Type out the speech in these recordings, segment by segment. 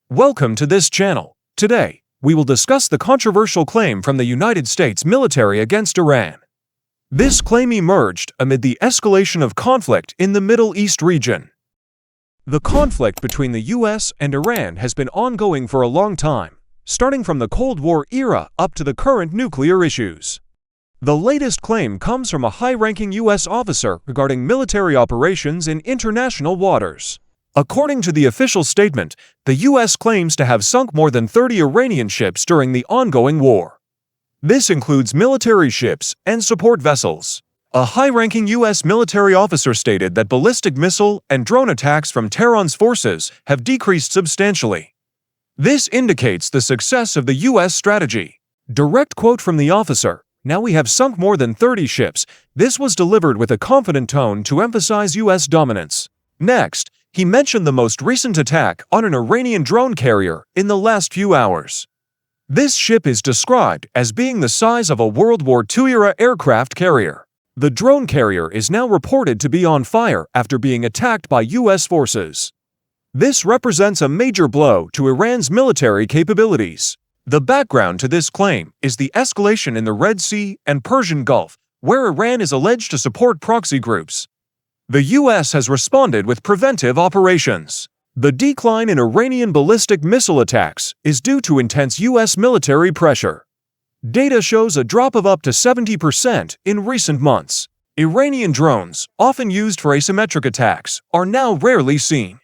Welcome to this channel. Today, we will discuss the controversial claim from the United States military against Iran. This claim emerged amid the escalation of conflict in the Middle East region. The conflict between the US and Iran has been ongoing for a long time, starting from the Cold War era up to the current nuclear issues. The latest claim comes from a high-ranking US officer regarding military operations in international waters. According to the official statement, the U.S. claims to have sunk more than 30 Iranian ships during the ongoing war. This includes military ships and support vessels. A high-ranking U.S. military officer stated that ballistic missile and drone attacks from Tehran's forces have decreased substantially. This indicates the success of the U.S. strategy. Direct quote from the officer, "Now we have sunk more than 30 ships." This was delivered with a confident tone to emphasize U.S. dominance. Next, he mentioned the most recent attack on an Iranian drone carrier in the last few hours. This ship is described as being the size of a World War II-era aircraft carrier. The drone carrier is now reported to be on fire after being attacked by U.S. forces. This represents a major blow to Iran's military capabilities. The background to this claim is the escalation in the Red Sea and Persian Gulf, where Iran is alleged to support proxy groups. The U.S. has responded with preventive operations. The decline in Iranian ballistic missile attacks is due to intense U.S. military pressure. Data shows a drop of up to 70% in recent months. Iranian drones, often used for asymmetric attacks, are now rarely seen.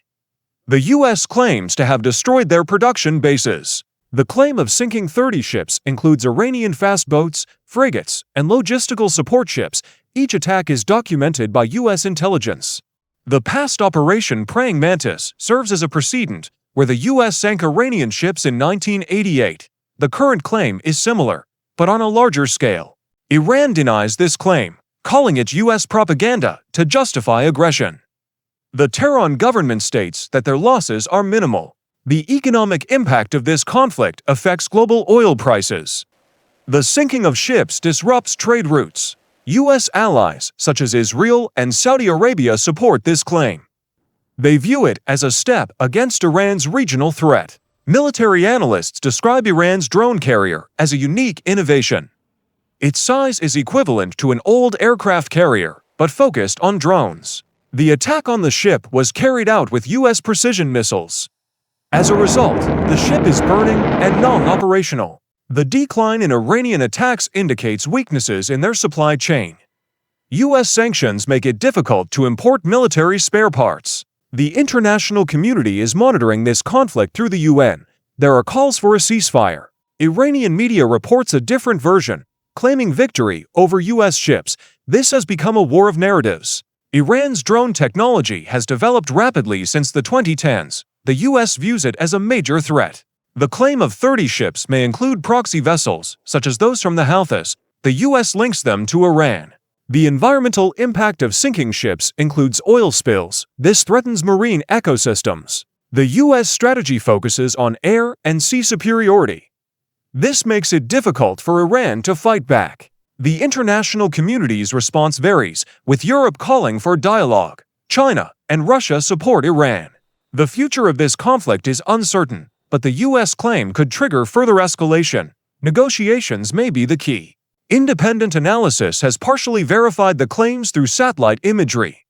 The U.S. claims to have destroyed their production bases. The claim of sinking 30 ships includes Iranian fast boats, frigates, and logistical support ships. Each attack is documented by U.S. intelligence. The past Operation Praying Mantis serves as a precedent, where the U.S. sank Iranian ships in 1988. The current claim is similar, but on a larger scale. Iran denies this claim, calling it U.S. propaganda to justify aggression. The Tehran government states that their losses are minimal. The economic impact of this conflict affects global oil prices. The sinking of ships disrupts trade routes. U.S. allies, such as Israel and Saudi Arabia, support this claim. They view it as a step against Iran's regional threat. Military analysts describe Iran's drone carrier as a unique innovation. Its size is equivalent to an old aircraft carrier, but focused on drones. The attack on the ship was carried out with U.S. precision missiles. As a result, the ship is burning and non-operational. The decline in Iranian attacks indicates weaknesses in their supply chain. U.S. sanctions make it difficult to import military spare parts. The international community is monitoring this conflict through the UN. There are calls for a ceasefire. Iranian media reports a different version, claiming victory over U.S. ships. This has become a war of narratives. Iran's drone technology has developed rapidly since the 2010s. The U.S. views it as a major threat. The claim of 30 ships may include proxy vessels, such as those from the Houthis. The U.S. links them to Iran. The environmental impact of sinking ships includes oil spills. This threatens marine ecosystems. The U.S. strategy focuses on air and sea superiority. This makes it difficult for Iran to fight back. The international community's response varies, with Europe calling for dialogue. China and Russia support Iran. The future of this conflict is uncertain, but the U.S. claim could trigger further escalation. Negotiations may be the key. Independent analysis has partially verified the claims through satellite imagery.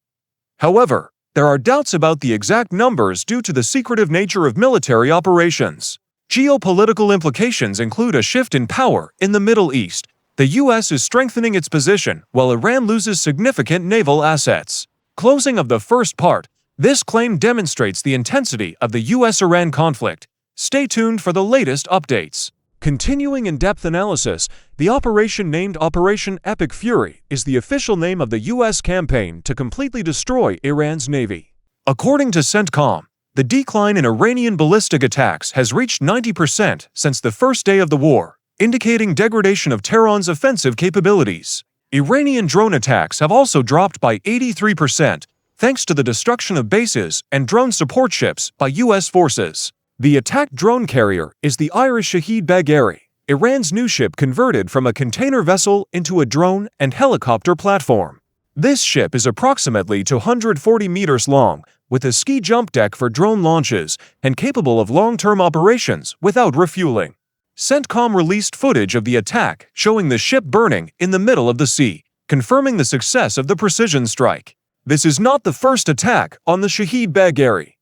However, there are doubts about the exact numbers due to the secretive nature of military operations. Geopolitical implications include a shift in power in the Middle East. The U.S. is strengthening its position while Iran loses significant naval assets. Closing of the first part. This claim demonstrates the intensity of the U.S.-Iran conflict. Stay tuned for the latest updates. Continuing in-depth analysis, the operation named Operation Epic Fury is the official name of the U.S. campaign to completely destroy Iran's navy. According to CENTCOM, the decline in Iranian ballistic attacks has reached 90% since the first day of the war, indicating degradation of Tehran's offensive capabilities. Iranian drone attacks have also dropped by 83%, thanks to the destruction of bases and drone support ships by U.S. forces. The attacked drone carrier is the Irish Shahid Bagheri, Iran's new ship converted from a container vessel into a drone and helicopter platform. This ship is approximately 240 meters long, with a ski jump deck for drone launches and capable of long-term operations without refueling. CENTCOM released footage of the attack showing the ship burning in the middle of the sea, confirming the success of the precision strike. This is not the first attack on the Shahid Bagheri.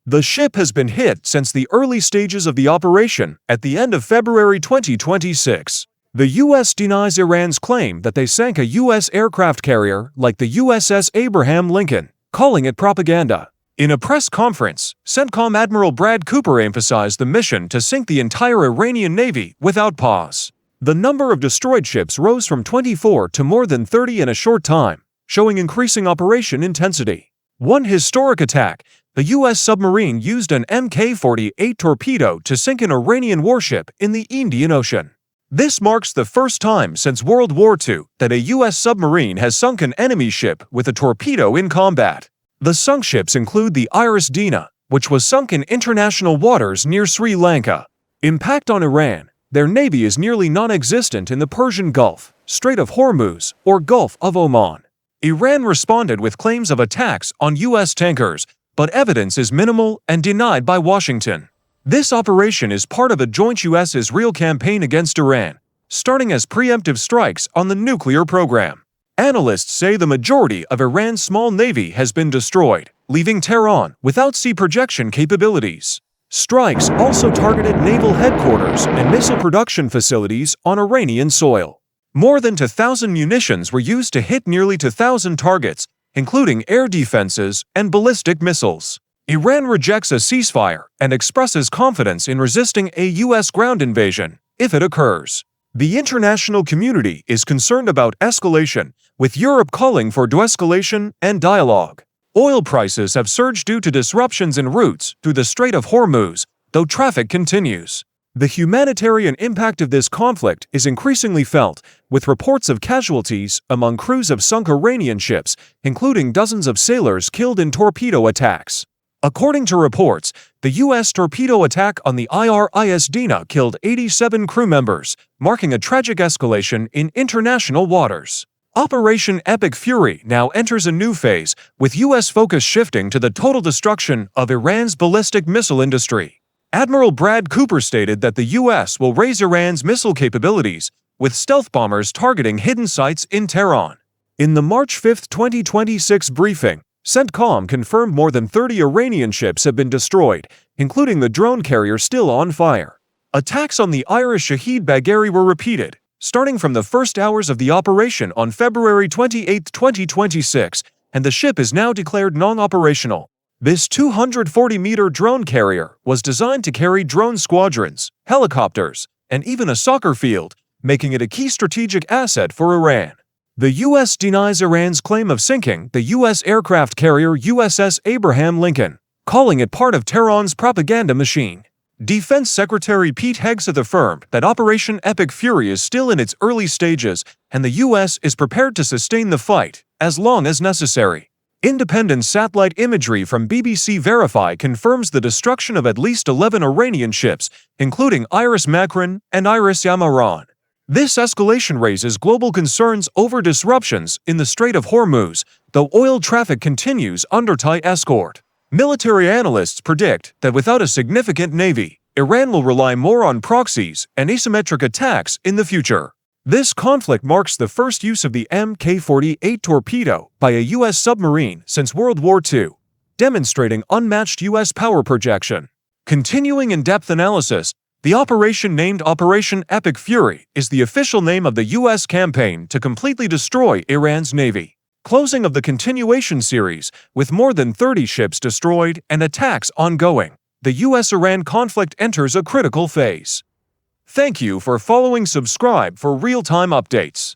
The ship has been hit since the early stages of the operation at the end of February 2026. The U.S. denies Iran's claim that they sank a U.S. aircraft carrier like the USS Abraham Lincoln, calling it propaganda. In a press conference, CENTCOM Admiral Brad Cooper emphasized the mission to sink the entire Iranian Navy without pause. The number of destroyed ships rose from 24 to more than 30 in a short time, showing increasing operation intensity. One historic attack, the U.S. submarine used an Mk-48 torpedo to sink an Iranian warship in the Indian Ocean. This marks the first time since World War II that a U.S. submarine has sunk an enemy ship with a torpedo in combat. The sunk ships include the Iris Dina, which was sunk in international waters near Sri Lanka. Impact on Iran. Their navy is nearly non-existent in the Persian Gulf, Strait of Hormuz, or Gulf of Oman. Iran responded with claims of attacks on U.S. tankers, but evidence is minimal and denied by Washington. This operation is part of a joint U.S.-Israel campaign against Iran, starting as preemptive strikes on the nuclear program. Analysts say the majority of Iran's small navy has been destroyed, leaving Tehran without sea projection capabilities. Strikes also targeted naval headquarters and missile production facilities on Iranian soil. More than 2,000 munitions were used to hit nearly 2,000 targets, including air defenses and ballistic missiles. Iran rejects a ceasefire and expresses confidence in resisting a U.S. ground invasion if it occurs. The international community is concerned about escalation, with Europe calling for de-escalation and dialogue. Oil prices have surged due to disruptions in routes through the Strait of Hormuz, though traffic continues. The humanitarian impact of this conflict is increasingly felt, with reports of casualties among crews of sunk Iranian ships, including dozens of sailors killed in torpedo attacks. According to reports, the U.S. torpedo attack on the Iris Dina killed 87 crew members, marking a tragic escalation in international waters. Operation Epic Fury now enters a new phase, with U.S. focus shifting to the total destruction of Iran's ballistic missile industry. Admiral Brad Cooper stated that the U.S. will raise Iran's missile capabilities, with stealth bombers targeting hidden sites in Tehran. In the March 5, 2026 briefing, CENTCOM confirmed more than 30 Iranian ships have been destroyed, including the drone carrier still on fire. Attacks on the Irish Shahid Bagheri were repeated, starting from the first hours of the operation on February 28, 2026, and the ship is now declared non-operational. This 240-meter drone carrier was designed to carry drone squadrons, helicopters, and even a soccer field, making it a key strategic asset for Iran. The U.S. denies Iran's claim of sinking the U.S. aircraft carrier USS Abraham Lincoln, calling it part of Tehran's propaganda machine. Defense Secretary Pete Hegseth affirmed that Operation Epic Fury is still in its early stages and the U.S. is prepared to sustain the fight as long as necessary. Independent satellite imagery from BBC Verify confirms the destruction of at least 11 Iranian ships, including Iris Makran and Iris Yamaran. This escalation raises global concerns over disruptions in the Strait of Hormuz, though oil traffic continues under tight escort. Military analysts predict that without a significant navy, Iran will rely more on proxies and asymmetric attacks in the future. This conflict marks the first use of the Mk-48 torpedo by a U.S. submarine since World War II, demonstrating unmatched U.S. power projection. Continuing in-depth analysis, the operation named Operation Epic Fury is the official name of the U.S. campaign to completely destroy Iran's navy. Closing of the continuation series, with more than 30 ships destroyed and attacks ongoing, the U.S.-Iran conflict enters a critical phase. Thank you for following. Subscribe for real-time updates.